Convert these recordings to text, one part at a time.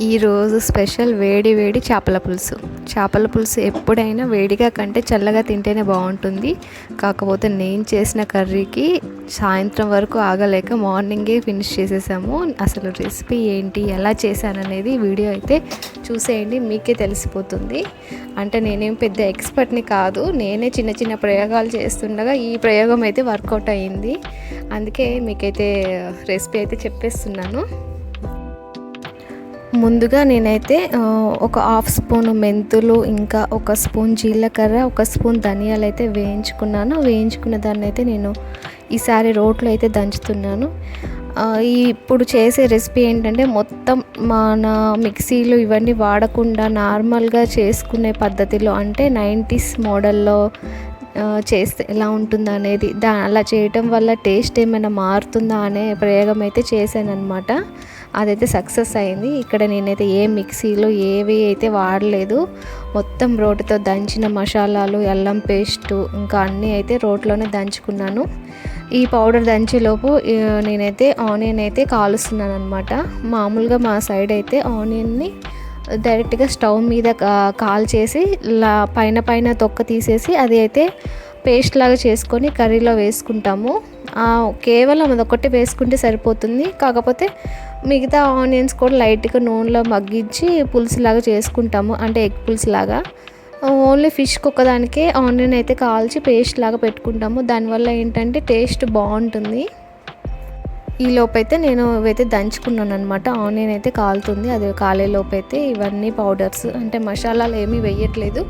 ఈరోజు స్పెషల్ వేడి వేడి చేపల పులుసు. చేపల పులుసు ఎప్పుడైనా వేడిగా కంటే చల్లగా తింటేనే బాగుంటుంది. కాకపోతే నేను చేసిన కర్రీకి సాయంత్రం వరకు ఆగలేక మార్నింగే ఫినిష్ చేసేసాము. అసలు రెసిపీ ఏంటి, ఎలా చేశాననేది వీడియో అయితే చూసేయండి, మీకే తెలిసిపోతుంది. అంటే నేనేం పెద్ద ఎక్స్పర్ట్ని కాదు, నేనే చిన్న చిన్న ప్రయోగాలు చేస్తుండగా ఈ ప్రయోగం అయితే వర్కౌట్ అయ్యింది. అందుకే మీకైతే రెసిపీ అయితే చెప్పేస్తున్నాను. ముందుగా నేనైతే ఒక హాఫ్ స్పూన్ మెంతులు, ఇంకా ఒక స్పూన్ జీలకర్ర, ఒక స్పూన్ ధనియాలు అయితే వేయించుకున్నాను. వేయించుకున్న దాన్ని అయితే నేను ఈసారి రోట్లో అయితే దంచుతున్నాను. ఇప్పుడు చేసే రెసిపీ ఏంటంటే మొత్తం మన మిక్సీలు ఇవన్నీ వాడకుండా నార్మల్గా చేసుకునే పద్ధతిలో, అంటే 90s మోడల్లో చేస్తే ఎలా ఉంటుందా అనేది, అలా చేయటం వల్ల టేస్ట్ ఏమైనా మారుతుందా అనే ప్రయోగం అయితే చేశాను అనమాట. అదైతే సక్సెస్ అయింది. ఇక్కడ నేనైతే ఏ మిక్సీలో ఏవి అయితే వాడలేదు, మొత్తం రోటితో దంచిన మసాలాలు, అల్లం పేస్టు, ఇంకా అన్నీ అయితే రోట్లోనే దంచుకున్నాను. ఈ పౌడర్ దంచేలోపు నేనైతే ఆనియన్ అయితే కాలుస్తున్నాను అనమాట. మామూలుగా మా సైడ్ అయితే ఆనియన్ని డైరెక్ట్గా స్టవ్ మీద కాల్చేసి పైన తొక్క తీసేసి అది అయితే పేస్ట్ లాగా చేసుకొని కర్రీలో వేసుకుంటాము. కేవలం అదొక్కటి వేసుకుంటే సరిపోతుంది. కాకపోతే మిగతా ఆనియన్స్ కూడా లైట్గా నూనెలో మగ్గించి పులుసులాగా చేసుకుంటాము, అంటే ఎగ్ పులుసులాగా. ఓన్లీ ఫిష్కి ఒక్కదానికే ఆనియన్ అయితే కాల్చి పేస్ట్ లాగా పెట్టుకుంటాము. దానివల్ల ఏంటంటే టేస్ట్ బాగుంటుంది. ఈ లోపైతే నేను ఇవైతే దంచుకున్నాను అనమాట. ఆనియన్ అయితే కాలుతుంది. అది కాలే లోపైతే ఇవన్నీ పౌడర్స్, అంటే మసాలాలు ఏమీ వేయట్లేదు,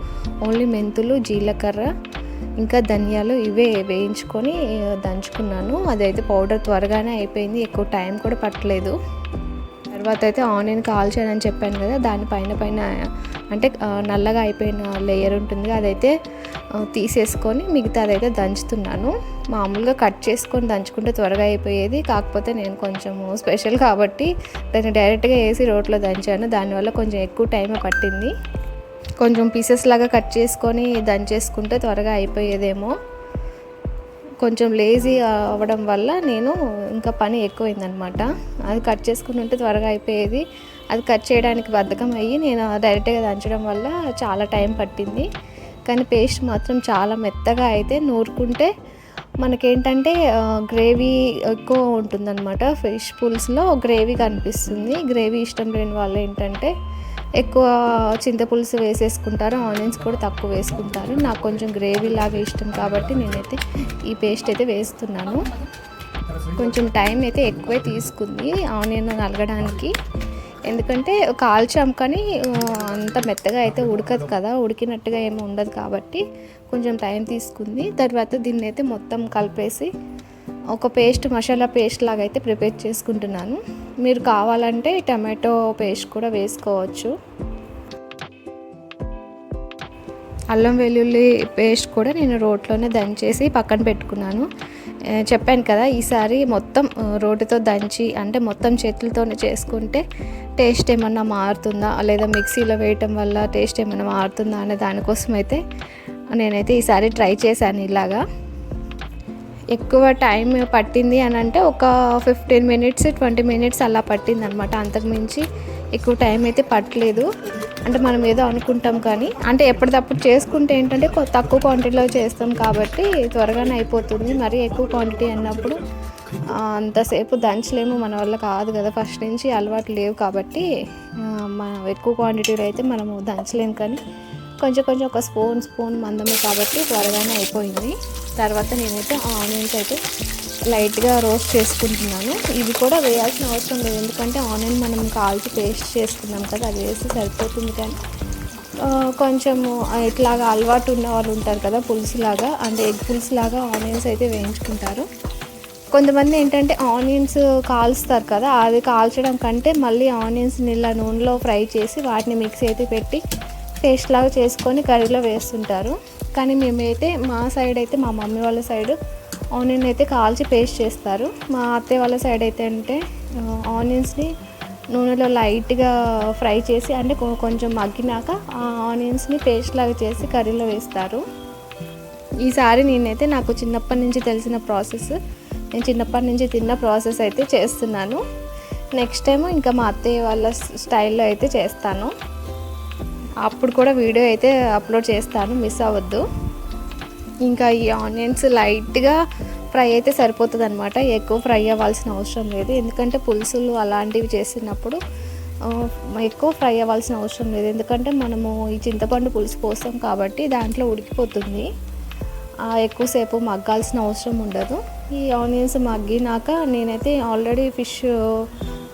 ఓన్లీ మెంతులు, జీలకర్ర, ఇంకా ధనియాలు ఇవే వేయించుకొని దంచుకున్నాను. అదైతే పౌడర్ త్వరగానే అయిపోయింది, ఎక్కువ టైం కూడా పట్టలేదు. తర్వాత అయితే ఆనియన్ కాల్చానని చెప్పాను కదా, దానిపైన అంటే నల్లగా అయిపోయిన లేయర్ ఉంటుంది, అదైతే తీసేసుకొని మిగతా అదైతే దంచుతున్నాను. మామూలుగా కట్ చేసుకొని దంచుకుంటే త్వరగా అయిపోయేది, కాకపోతే నేను కొంచెం స్పెషల్ కాబట్టి దాన్ని డైరెక్ట్గా వేసి రోట్లో దంచాను. దానివల్ల కొంచెం ఎక్కువ టైం పట్టింది. కొంచెం పీసెస్ లాగా కట్ చేసుకొని దంచేసుకుంటే త్వరగా అయిపోయేదేమో. కొంచెం లేజీ అవ్వడం వల్ల నేను ఇంకా పని ఎక్కువైందనమాట. అది కట్ చేసుకుని ఉంటే త్వరగా అయిపోయేది. అది కట్ చేయడానికి బద్ధకం అయ్యి నేను డైరెక్ట్గా దంచడం వల్ల చాలా టైం పట్టింది. కానీ పేస్ట్ మాత్రం చాలా మెత్తగా అయితే నూరుకుంటే మనకేంటంటే గ్రేవీ ఎక్కువ ఉంటుందన్నమాట. ఫిష్ పులుసులో గ్రేవీ కనిపిస్తుంది. గ్రేవీ ఇష్టం లేని వాళ్ళు ఏంటంటే ఎక్కువ చింతపులుసు వేసేసుకుంటారు, ఆనియన్స్ కూడా తక్కువ వేసుకుంటారు. నాకు కొంచెం గ్రేవీ లాగా ఇష్టం కాబట్టి నేనైతే ఈ పేస్ట్ అయితే వేస్తున్నాను. కొంచెం టైం అయితే ఎక్కువే తీసుకుంది ఆనియన్ నలగడానికి, ఎందుకంటే కాల్చాం కానీ అంత మెత్తగా అయితే ఉడకదు కదా, ఉడికినట్టుగా ఏమి ఉండదు కాబట్టి కొంచెం టైం తీసుకుంది. తర్వాత దీన్ని అయితే మొత్తం కలిపేసి ఒక మసాలా పేస్ట్ లాగా అయితే ప్రిపేర్ చేసుకుంటున్నాను. మీరు కావాలంటే టమాటో పేస్ట్ కూడా వేసుకోవచ్చు. అల్లం వెల్లుల్లి పేస్ట్ కూడా నేను రోట్లోనే దంచేసి పక్కన పెట్టుకున్నాను. చెప్పాను కదా, ఈసారి మొత్తం రోటితో దంచి, అంటే మొత్తం చేతులతోనే చేసుకుంటే టేస్ట్ ఏమన్నా మారుతుందా, లేదా మిక్సీలో వేయటం వల్ల టేస్ట్ ఏమన్నా మారుతుందా అనే దానికోసం అయితే నేనైతే ఈసారి ట్రై చేశాను. ఇలాగా ఎక్కువ టైం పట్టింది అని అంటే ఒక 15 మినిట్స్ 20 మినిట్స్ అలా పట్టింది అనమాట. అంతకుమించి ఎక్కువ టైం అయితే పట్టలేదు. అంటే మనం ఏదో అనుకుంటాం కానీ, అంటే ఎప్పటికప్పుడు చేసుకుంటే ఏంటంటే తక్కువ క్వాంటిటీలో చేస్తాం కాబట్టి త్వరగానే అయిపోతుంది. మరి ఎక్కువ క్వాంటిటీ అన్నప్పుడు అంతసేపు దంచలేము, మన వల్ల కాదు కదా, ఫస్ట్ నుంచి అలవాటు లేవు కాబట్టి మనం ఎక్కువ క్వాంటిటీలో అయితే మనము దంచలేము. కానీ కొంచెం ఒక స్పూన్ మందమే కాబట్టి త్వరగానే అయిపోయింది. తర్వాత నేనైతే ఆనియన్స్ అయితే లైట్గా రోస్ట్ చేసుకుంటున్నాను. ఇవి కూడా వేయాల్సిన అవసరం లేదు, ఎందుకంటే ఆనియన్ మనం కాల్చి పేస్ట్ చేసుకున్నాం కదా, అది వేస్తే సరిపోతుంది. కానీ కొంచెము ఇట్లాగా అలవాటు ఉన్న వాళ్ళు ఉంటారు కదా, పులుసులాగా, అంటే ఎగ్ పులుసులాగా ఆనియన్స్ అయితే వేయించుకుంటారు. కొంతమంది ఏంటంటే ఆనియన్స్ కాల్స్తారు కదా, అది కాల్చడం కంటే మళ్ళీ ఆనియన్స్ని ఇలా నూనెలో ఫ్రై చేసి వాటిని మిక్సీ అయితే పెట్టి పేస్ట్ లాగా చేసుకొని కర్రీలో వేస్తుంటారు. కానీ మేమైతే మా సైడ్ అయితే, మా మమ్మీ వాళ్ళ సైడ్ ఆనియన్ అయితే కాల్చి పేస్ట్ చేస్తారు. మా అత్తయ్య వాళ్ళ సైడ్ అయితే అంటే ఆనియన్స్ని నూనెలో లైట్గా ఫ్రై చేసి, అంటే కొంచెం మగ్గినాక ఆ ఆనియన్స్ని పేస్ట్ లాగా చేసి కర్రీలో వేస్తారు. ఈసారి నేనైతే నాకు చిన్నప్పటి నుంచి తెలిసిన ప్రాసెస్, నేను చిన్నప్పటి నుంచి తిన్న ప్రాసెస్ అయితే చేస్తున్నాను. నెక్స్ట్ టైం ఇంకా మా అత్తయ్య వాళ్ళ స్టైల్లో అయితే చేస్తాను. అప్పుడు కూడా వీడియో అయితే అప్లోడ్ చేస్తాను, మిస్ అవ్వద్దు. ఇంకా ఈ ఆనియన్స్ లైట్గా ఫ్రై అయితే సరిపోతుంది అనమాట, ఎక్కువ ఫ్రై అవ్వాల్సిన అవసరం లేదు. ఎందుకంటే పులుసులు అలాంటివి చేసినప్పుడు ఎక్కువ ఫ్రై అవ్వాల్సిన అవసరం లేదు. ఎందుకంటే మనము ఈ చింతపండు పులుసు పోస్తాం కాబట్టి దాంట్లో ఉడికిపోతుంది, ఎక్కువసేపు మగ్గాల్సిన అవసరం ఉండదు. ఈ ఆనియన్స్ మగ్గినాక నేనైతే ఆల్రెడీ ఫిష్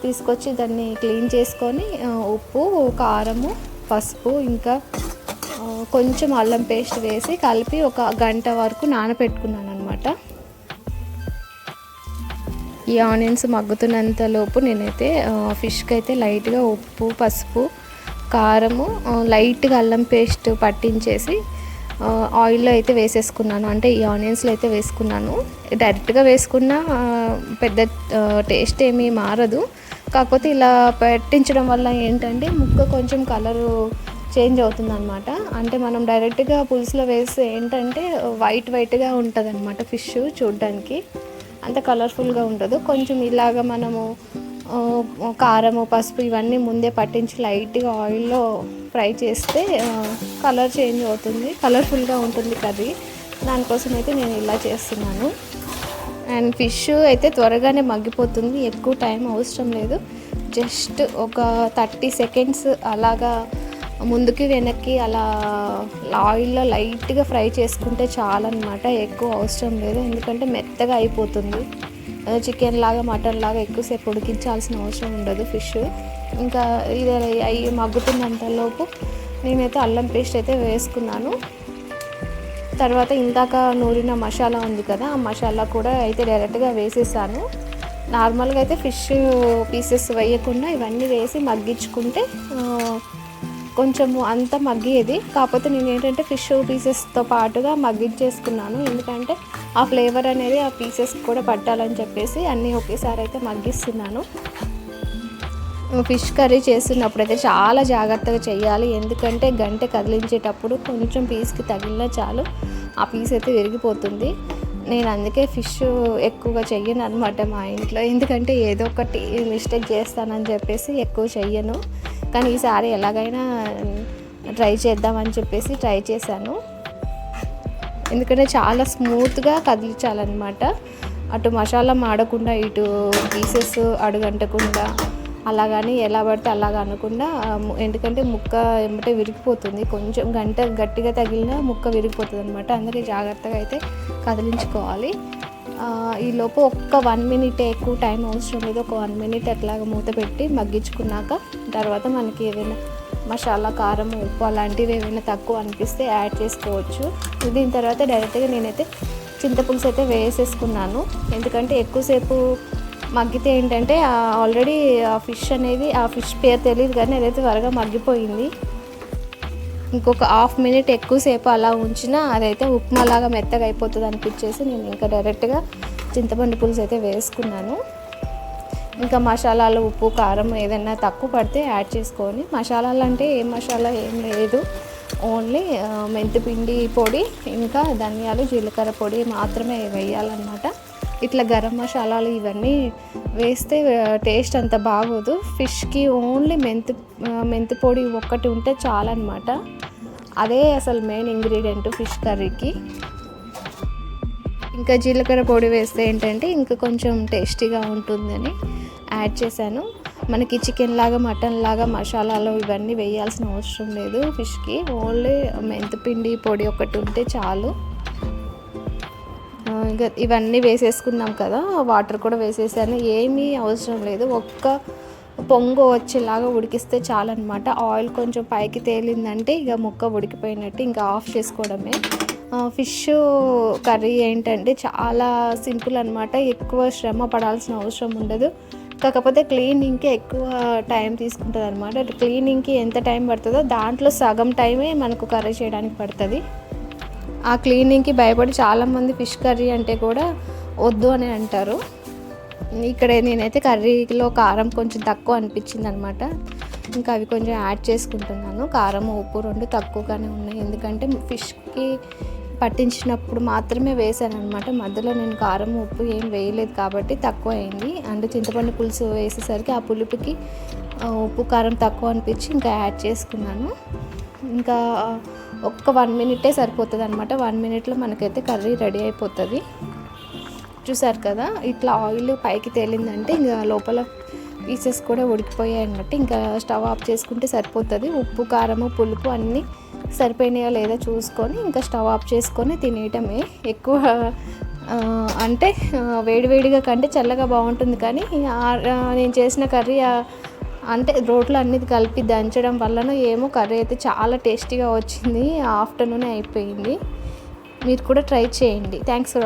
తీసుకొచ్చి దాన్ని క్లీన్ చేసుకొని ఉప్పు, కారము, పసుపు ఇంకా కొంచెం అల్లం పేస్ట్ వేసి కలిపి ఒక గంట వరకు నానబెట్టుకున్నాను అనమాట. ఈ ఆనియన్స్ మగ్గుతున్నంత లోపు నేనైతే ఫిష్కి అయితే లైట్గా ఉప్పు, పసుపు, కారము, లైట్గా అల్లం పేస్ట్ పట్టించేసి ఆయిల్లో అయితే వేసేసుకున్నాను. అంటే ఈ ఆనియన్స్లో అయితే వేసుకున్నాను. డైరెక్ట్గా వేసుకున్న పెద్ద టేస్ట్ ఏమీ మారదు. కాకపోతే ఇలా పెట్టించడం వల్ల ఏంటంటే ముక్క కొంచెం కలరు చేంజ్ అవుతుంది అనమాట. అంటే మనం డైరెక్ట్గా పులుసులో వేస్తే ఏంటంటే వైట్గా ఉంటుంది అనమాట ఫిష్, చూడడానికి అంత కలర్ఫుల్గా ఉండదు. కొంచెం ఇలాగ మనము కారము, పసుపు ఇవన్నీ ముందే పట్టించి లైట్గా ఆయిల్లో ఫ్రై చేస్తే కలర్ చేంజ్ అవుతుంది, కలర్ఫుల్గా ఉంటుంది కర్రీ. దానికోసం అయితే నేను ఇలా చేస్తున్నాను. అండ్ ఫిష్ అయితే త్వరగానే మగ్గిపోతుంది, ఎక్కువ టైం అవసరం లేదు. జస్ట్ ఒక 30 సెకండ్స్ అలాగా ముందుకి వెనక్కి అలా ఆయిల్లో లైట్గా ఫ్రై చేసుకుంటే చాలన్నమాట, ఎక్కువ అవసరం లేదు. ఎందుకంటే మెత్తగా అయిపోతుంది. చికెన్ లాగా, మటన్ లాగా ఎక్కువసేపు ఉడికించాల్సిన అవసరం ఉండదు ఫిష్. ఇంకా ఇది అవి మగ్గుతున్నంతలోపు నేనైతే అల్లం పేస్ట్ అయితే వేసుకున్నాను. తర్వాత ఇందాక నూరిన మసాలా ఉంది కదా, ఆ మసాలా కూడా అయితే డైరెక్ట్గా వేసేసాను. నార్మల్గా అయితే ఫిష్ పీసెస్ వేయకుండా ఇవన్నీ వేసి మగ్గించుకుంటే కొంచెము అంతా మగ్గేది. కాకపోతే నేను ఏంటంటే ఫిష్ పీసెస్తో పాటుగా మగ్గించేసుకున్నాను. ఎందుకంటే ఆ ఫ్లేవర్ అనేది ఆ పీసెస్ కూడా పట్టాలని చెప్పేసి అన్నీ ఒకేసారి అయితే మగ్గిస్తున్నాను. ఫిష్ కర్రీ చేస్తున్నప్పుడు అయితే చాలా జాగ్రత్తగా చేయాలి. ఎందుకంటే గంటె కదిలించేటప్పుడు కొంచెం పీస్కి తగిలినా చాలు ఆ పీస్ అయితే విరిగిపోతుంది. నేను అందుకే ఫిష్ ఎక్కువగా చెయ్యను అనమాట మా ఇంట్లో. ఎందుకంటే ఏదో ఒకటి మిస్టేక్ చేస్తానని చెప్పేసి ఎక్కువ చెయ్యను. కానీ ఈసారి ఎలాగైనా ట్రై చేద్దామని చెప్పేసి ట్రై చేశాను. ఎందుకంటే చాలా స్మూత్గా కదిలించాలన్నమాట, అటు మసాలా మాడకుండా ఇటు పీసెస్ అడుగంటకుండా అలాగని ఎలా పడితే అలాగ అనకుండా. ఎందుకంటే ముక్క ఏమంటే విరిగిపోతుంది, కొంచెం గట్టిగా తగిలినా ముక్క విరిగిపోతుంది అనమాట. అందుకే జాగ్రత్తగా అయితే కదిలించుకోవాలి. ఈలోపు ఒక్క 1 మినిట్, ఎక్కువ టైం అవసరం లేదు, ఒక 1 మినిట్ అట్లాగా మూత పెట్టి మగ్గించుకున్నాక తర్వాత మనకి ఏదైనా మసాలా, కారం, ఉప్పు అలాంటివి ఏమైనా తక్కువ అనిపిస్తే యాడ్ చేసుకోవచ్చు. దీని తర్వాత డైరెక్ట్గా నేనైతే చింతపులుసు అయితే వేసేసుకున్నాను. ఎందుకంటే ఎక్కువసేపు మగ్గితే ఏంటంటే ఆల్రెడీ ఆ ఫిష్ పేరు తెలియదు కానీ అదైతే త్వరగా మగ్గిపోయింది. ఇంకొక 1/2 మినిట్ ఎక్కువసేపు అలా ఉంచినా అదైతే ఉప్మాలాగా మెత్తగా అయిపోతుంది అనిపించేసి నేను ఇంకా డైరెక్ట్గా చింతపండు పులుసు అయితే వేసుకున్నాను. ఇంకా మసాలాలు, ఉప్పు, కారం ఏదైనా తక్కువ పడితే యాడ్ చేసుకొని, మసాలాలు అంటే ఏ మసాలా ఏం లేదు, ఓన్లీ మెంతిపిండి పొడి ఇంకా ధనియాలు, జీలకర్ర పొడి మాత్రమే వేయాలన్నమాట. ఇట్లా గరం మసాలాలు ఇవన్నీ వేస్తే టేస్ట్ అంత బాగోదు. ఫిష్కి ఓన్లీ మెంతి పొడి ఒక్కటి ఉంటే చాలన్నమాట. అదే అసలు మెయిన్ ఇంగ్రీడియంట్ ఫిష్ కర్రీకి. ఇంకా జీలకర్ర పొడి వేస్తే ఏంటంటే ఇంకా కొంచెం టేస్టీగా ఉంటుందని యాడ్ చేశాను. మనకి చికెన్ లాగా, మటన్ లాగా మసాలాలు ఇవన్నీ వేయాల్సిన అవసరం లేదు ఫిష్కి. ఓన్లీ మెంతిపిండి పొడి ఒకటి ఉంటే చాలు. ఇంకా ఇవన్నీ వేసేసుకున్నాం కదా, వాటర్ కూడా వేసేసాను. ఏమీ అవసరం లేదు, ఒక్క పొంగు వచ్చేలాగా ఉడికిస్తే చాలన్నమాట. ఆయిల్ కొంచెం పైకి తేలిందంటే ఇక ముక్క ఉడికిపోయినట్టు, ఇంకా ఆఫ్ చేసుకోవడమే. ఫిష్ కర్రీ ఏంటంటే చాలా సింపుల్ అనమాట, ఎక్కువ శ్రమ పడాల్సిన అవసరం ఉండదు. కాకపోతే క్లీనింగ్కి ఎక్కువ టైం తీసుకుంటుంది అనమాట. క్లీనింగ్కి ఎంత టైం పడుతుందో దాంట్లో సగం టైమే మనకు కర్రీ చేయడానికి పడుతుంది. ఆ క్లీనింగ్కి భయపడి చాలామంది ఫిష్ కర్రీ అంటే కూడా వద్దు అని అంటారు. ఇక్కడ నేనైతే కర్రీలో కారం కొంచెం తక్కువ అనిపించింది అనమాట. ఇంకా అవి కొంచెం యాడ్ చేసుకుంటున్నాను. కారం, ఉప్పు 2 తక్కువగానే ఉన్నాయి. ఎందుకంటే ఫిష్కి పట్టించినప్పుడు మాత్రమే వేసాను అనమాట. మధ్యలో నేను కారం ఉప్పు ఏం వేయలేదు కాబట్టి తక్కువ అయింది. అండ్ చింతపండు పులుసు వేసేసరికి ఆ పులుపుకి ఉప్పు కారం తక్కువ అనిపించి ఇంకా యాడ్ చేసుకున్నాను. ఇంకా ఒక్క 1 మినిటే సరిపోతుంది అనమాట. 1 మినిట్లో మనకైతే కర్రీ రెడీ అయిపోతుంది. చూసారు కదా, ఇట్లా ఆయిల్ పైకి తేలిందంటే ఇంకా లోపల పీసెస్ కూడా ఉడికిపోయాయి అన్నట్టు. ఇంకా స్టవ్ ఆఫ్ చేసుకుంటే సరిపోతుంది. ఉప్పు కారము పులుపు అన్నీ సరిపోయినాయో లేదో చూసుకొని ఇంకా స్టవ్ ఆఫ్ చేసుకొని తినేయటమే. ఎక్కువ అంటే వేడివేడిగా కంటే చల్లగా బాగుంటుంది, కానీ నేను చేసిన కర్రీ అంటే రోట్లో అన్నిది కలిపి దంచడం వలన ఏమో కర్రీ అయితే చాలా టేస్టీగా వచ్చింది. ఆఫ్టర్నూనే అయిపోయింది. మీరు కూడా ట్రై చేయండి. Thanks for